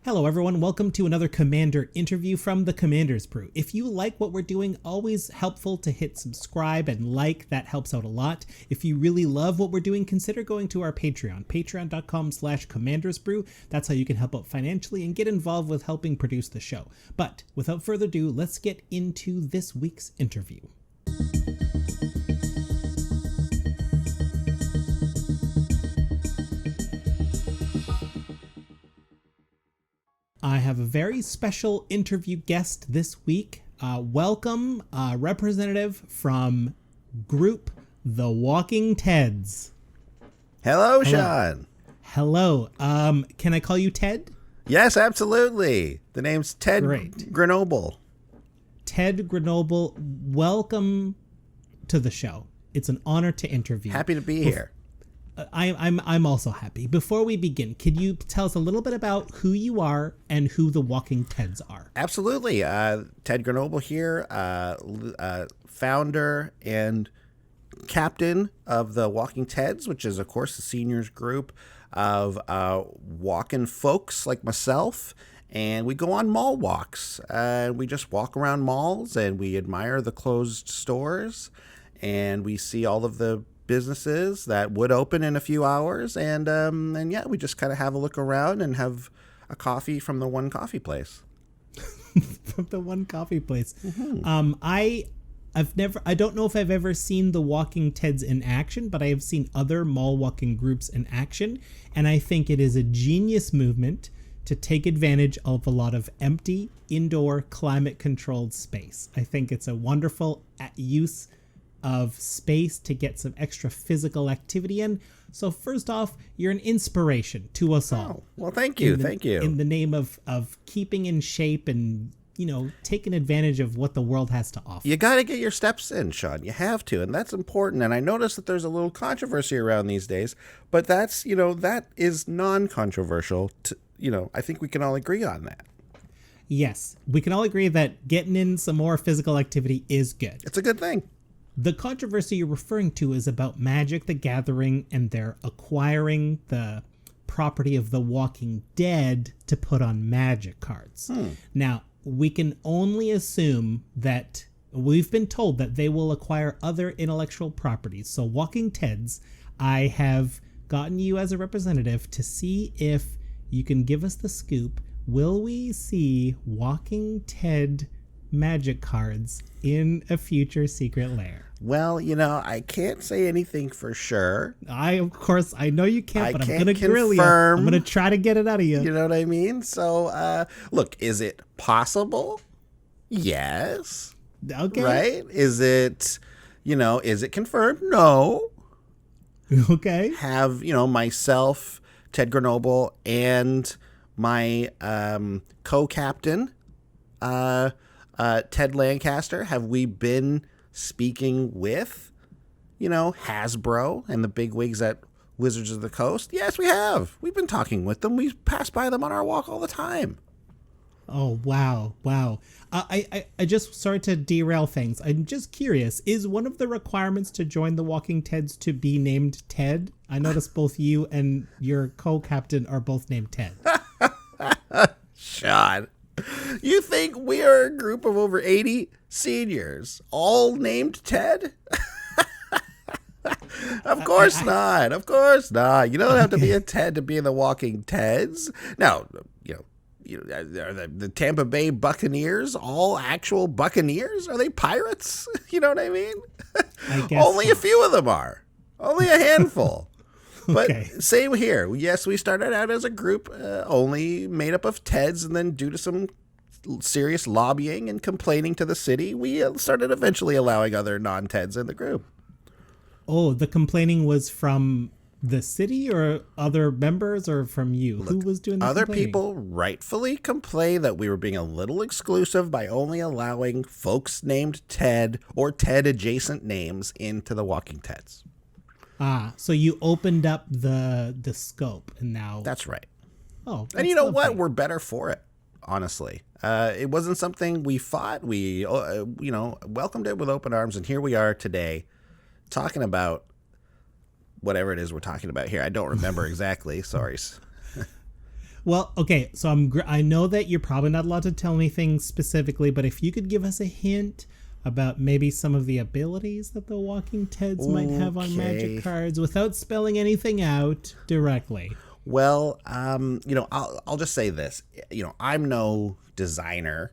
Hello everyone, welcome to another Commander interview from the Commander's Brew. If you like what we're doing, always helpful to hit subscribe and like, that helps out a lot. If you really love what we're doing, consider going to our Patreon, patreon.com/commandersbrew. That's how you can help out financially and get involved with helping produce the show. But without further ado, let's get into this week's interview. I have a very special interview guest this week. Welcome, representative from group The Walking Teds. Hello, Sean. Hello. Can I call you Ted? Yes, absolutely. The name's Ted Grenoble. Ted Grenoble, welcome to the show. It's an honor to interview. Happy to be here. I'm also happy. Before we begin, could you tell us a little bit about who you are and who the Walking Teds are? Absolutely. Ted Grenoble here, founder and captain of the Walking Teds, which is, of course, the seniors group of walking folks like myself. And we go on mall walks. We just walk around malls and we admire the closed stores. And we see all of the businesses that would open in a few hours, and yeah, we just kind of have a look around and have a coffee from the one coffee place. From the one coffee place. Mm-hmm. I don't know if I've ever seen the Walking Teds in action, but I have seen other mall walking groups in action, and I think it is a genius movement to take advantage of a lot of empty, indoor, climate-controlled space. I think it's a wonderful use of space to get some extra physical activity in. So first off, you're an inspiration to us all. Well, thank you. In the name of keeping in shape and, taking advantage of what the world has to offer. You got to get your steps in, Sean. You have to, and that's important. And I notice that there's a little controversy around these days, but that's, that is non-controversial. I think we can all agree on that. Yes, we can all agree that getting in some more physical activity is good. It's a good thing. The controversy you're referring to is about Magic the Gathering, and they're acquiring the property of The Walking Dead to put on Magic cards. Now, we can only assume that we've been told that they will acquire other intellectual properties. So Walking Teds, I have gotten you as a representative to see if you can give us the scoop. Will we see Walking Ted Magic cards in a future secret lair? Well, I can't say anything for sure. I know you can't, but I'm going to grill you. I'm going to try to get it out of you. You know what I mean? So, look, is it possible? Yes. Okay. Right? Is it confirmed? No. Okay. Have, myself, Ted Grenoble, and my co-captain, Ted Lancaster, have we been speaking with, Hasbro and the bigwigs at Wizards of the Coast? Yes, we have. We've been talking with them. We pass by them on our walk all the time. Oh, wow. I just, sorry to derail things. I'm just curious, is one of the requirements to join the Walking Teds to be named Ted? I noticed both you and your co-captain are both named Ted. Sean, you think we are a group of over 80 seniors, all named Ted? Of course not. Of course not. You don't have to be a Ted to be in the Walking Teds. Now, are the Tampa Bay Buccaneers all actual Buccaneers? Are they pirates? You know what I mean? I guess Only so. A few of them are. Only a handful. But Okay. same here. Yes, we started out as a group only made up of Teds, and then due to some serious lobbying and complaining to the city, we started eventually allowing other non-Teds in the group. Oh, the complaining was from the city or other members or from you? Look, who was doing the other complaining? people rightfully complain that we were being a little exclusive by only allowing folks named Ted or Ted adjacent names into the Walking Teds. Ah, so you opened up the scope, and now That's right. Oh, And you know lovely. what? We're better for it, honestly. It wasn't something we fought. We, welcomed it with open arms, and here we are today talking about whatever it is we're talking about here. I don't remember exactly. Sorry. Well, okay, so I know that you're probably not allowed to tell anything specifically, but if you could give us a hint about maybe some of the abilities that the Walking Teds might have on Magic cards without spelling anything out directly. Well, I'll just say this. I'm no designer.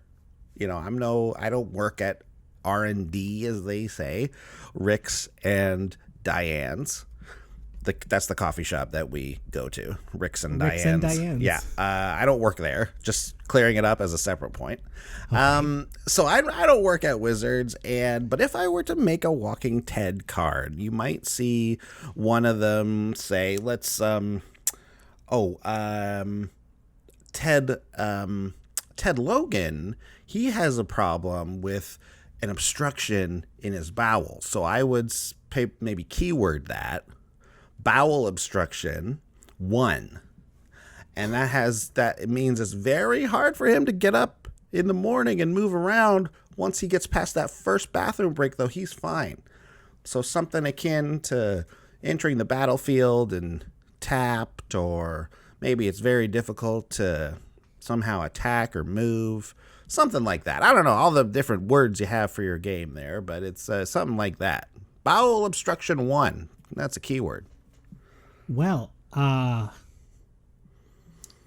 I don't work at R&D, as they say, Rick's and Diane's. That's the coffee shop that we go to, Rick's and Diane's. Yeah, I don't work there. Just clearing it up as a separate point. Okay. So I don't work at Wizards, but if I were to make a Walking Ted card, you might see one of them say, Ted Logan. He has a problem with an obstruction in his bowel. So I would maybe keyword that. Bowel obstruction 1, and it means it's very hard for him to get up in the morning and move around. Once he gets past that first bathroom break, though, he's fine. So something akin to entering the battlefield and tapped, or maybe it's very difficult to somehow attack or move, something like that. I don't know all the different words you have for your game there, but it's something like that. Bowel obstruction 1, that's a keyword. Well,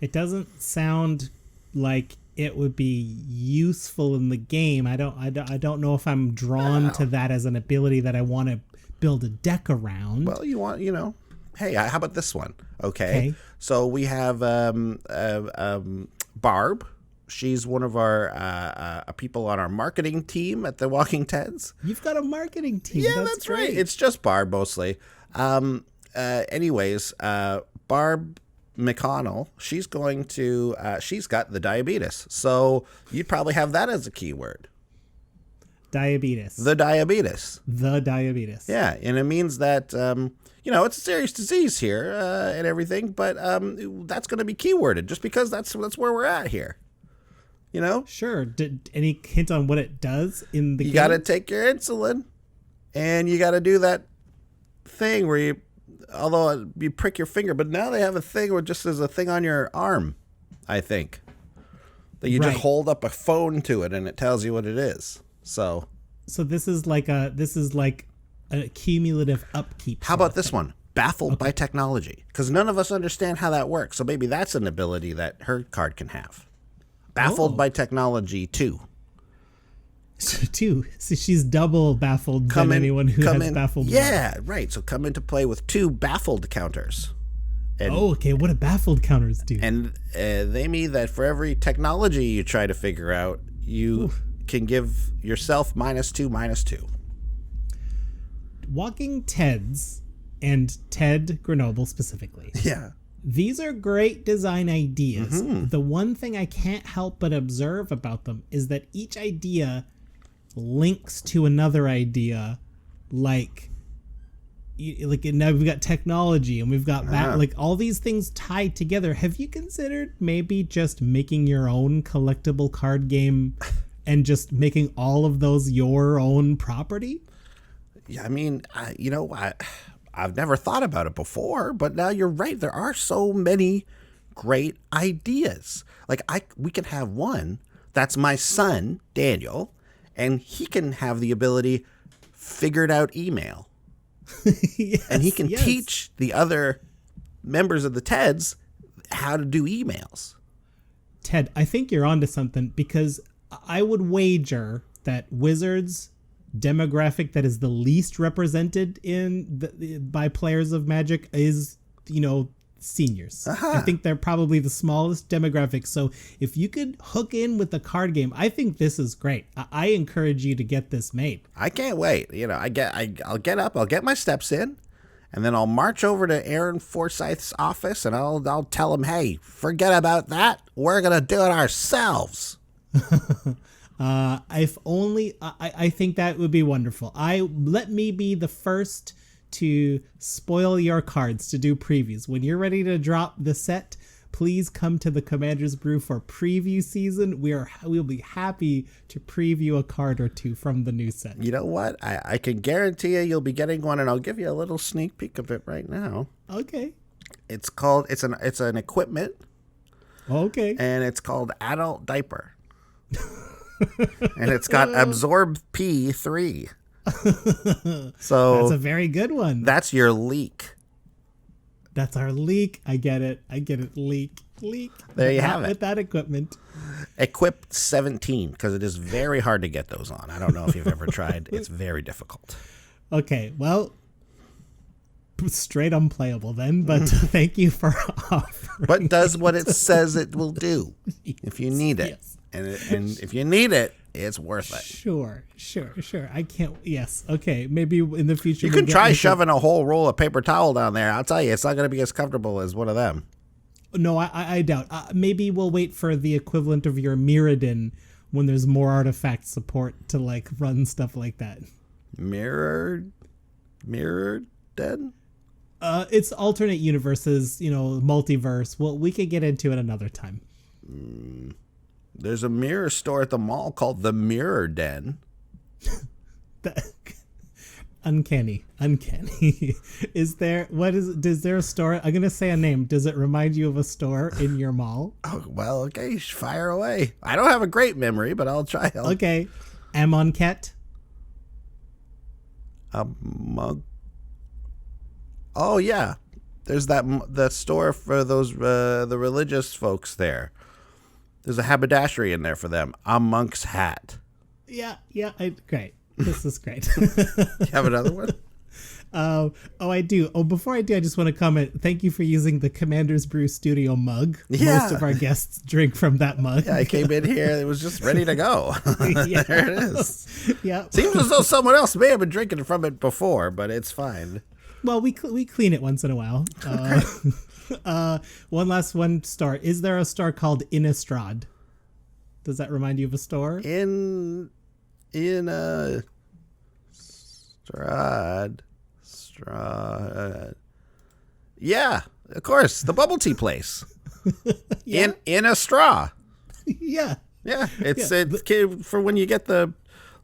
it doesn't sound like it would be useful in the game. I don't know if I'm drawn to that as an ability that I want to build a deck around. Well, hey, how about this one? Okay. So we have Barb. She's one of our people on our marketing team at the Walking Teds. You've got a marketing team. Yeah, that's right. It's just Barb mostly. Barb McConnell, she's got the diabetes. So you'd probably have that as a keyword. Diabetes. The diabetes. Yeah, and it means that, it's a serious disease here and everything, but that's going to be keyworded just because that's where we're at here. Sure. Any hint on what it does in the game? You got to take your insulin, and you got to do that thing where you prick your finger, but now they have a thing where just there's a thing on your arm, I think, that you just hold up a phone to it and it tells you what it is. So this is like a cumulative upkeep. How about this one? Baffled by technology, because none of us understand how that works. So maybe that's an ability that her card can have. Baffled by technology 2. So she's double baffled than anyone who has baffled. Yeah, right. So come into play with 2 baffled counters. And, okay. What do baffled counters do? And they mean that for every technology you try to figure out, you can give yourself -2/-2. Walking Teds and Ted Grenoble specifically. Yeah. These are great design ideas. Mm-hmm. The one thing I can't help but observe about them is that each idea links to another idea, like now we've got technology and we've got that, like all these things tied together. Have you considered maybe just making your own collectible card game and just making all of those your own property? Yeah, I mean, I've never thought about it before, but now you're right. There are so many great ideas. Like we can have one that's my son, Daniel, and he can have the ability figured out email. Yes, and he can teach the other members of the Teds how to do emails. Ted, I think you're onto something, because I would wager that Wizards demographic that is the least represented by players of Magic is, seniors. Uh-huh. I think they're probably the smallest demographic. So if you could hook in with the card game, I think this is great. I encourage you to get this made. I can't wait. I'll get up, I'll get my steps in, and then I'll march over to Aaron Forsyth's office and I'll tell him, hey, forget about that. We're going to do it ourselves. If only I think that would be wonderful. Let me be the first to spoil your cards, to do previews. When you're ready to drop the set, please come to the Commander's Brew for preview season. We'll be happy to preview a card or two from the new set. You know what? I can guarantee you'll be getting one, and I'll give you a little sneak peek of it right now. Okay. It's an equipment. Okay. And it's called Adult Diaper. And it's got Absorb P3. So that's a very good one. That's your leak. That's our leak. I get it. Leak. There you have it. With that equipment. Equip 17, because it is very hard to get those on. I don't know if you've ever tried. It's very difficult. Okay, well, straight unplayable then, but thank you for offering. But does what it says it will do if you need it. Yes. And if you need it, it's worth it. Sure. I can't. Yes. Okay. Maybe in the future. You can try shoving a whole roll of paper towel down there. I'll tell you, it's not going to be as comfortable as one of them. No, I doubt. Maybe we'll wait for the equivalent of your Mirrodin when there's more artifact support to like run stuff like that. Mirrored Dead? It's alternate universes, multiverse. Well, we could get into it another time. There's a mirror store at the mall called the Mirror Den. Uncanny. Is there a store? I'm going to say a name. Does it remind you of a store in your mall? Oh, well, okay. Fire away. I don't have a great memory, but I'll try. Okay. Amonkhet. A mug. Oh, yeah. There's the store for those the religious folks there. There's a haberdashery in there for them. A monk's hat. Yeah. Great. This is great. You have another one? I do. Oh, before I do, I just want to comment. Thank you for using the Commander's Brew Studio mug. Yeah. Most of our guests drink from that mug. Yeah, I came in here. It was just ready to go. Yeah. There it is. Yeah. Seems as though someone else may have been drinking from it before, but it's fine. Well, we clean it once in a while. One last star. Is there a store called Innistrad? Does that remind you of a store? In a Strad. Yeah, of course, the bubble tea place. Yeah. In a straw. Yeah. Yeah, it's for when you get the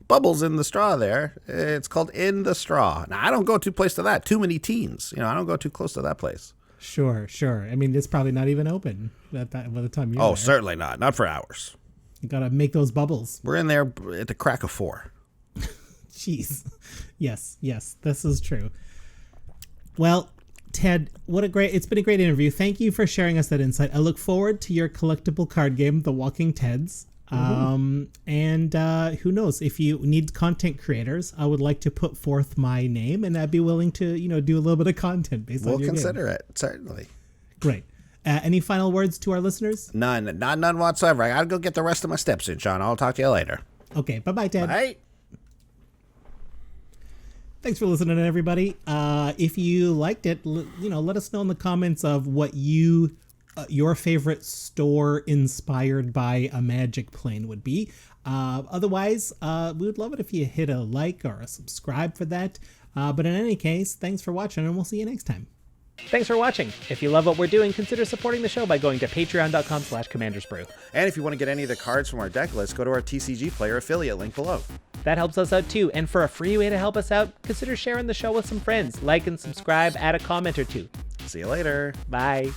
bubbles in the straw there. It's called In the Straw. Now, I don't go too close to that. Too many teens. I don't go too close to that place. Sure. I mean, it's probably not even open by the time you're there. Certainly not. Not for hours. You got to make those bubbles. We're in there at the crack of 4. Jeez. Yes, this is true. Well, Ted, it's been a great interview. Thank you for sharing us that insight. I look forward to your collectible card game, The Walking Teds. And who knows, if you need content creators, I would like to put forth my name, and I'd be willing to, do a little bit of content based on your game. We'll consider it, certainly. Great. Any final words to our listeners? None whatsoever. I gotta go get the rest of my steps in, Sean. I'll talk to you later. Okay, bye-bye, Ted. Bye. Thanks for listening, everybody. If you liked it, let us know in the comments of what your favorite store inspired by a Magic plane would be. Otherwise, we would love it if you hit a like or a subscribe for that. But in any case, thanks for watching, and we'll see you next time. Thanks for watching. If you love what we're doing, consider supporting the show by going to patreon.com/commandersbrew. And if you want to get any of the cards from our deck list, go to our TCGplayer affiliate link below. That helps us out too. And for a free way to help us out, consider sharing the show with some friends. Like and subscribe, add a comment or two. See you later. Bye.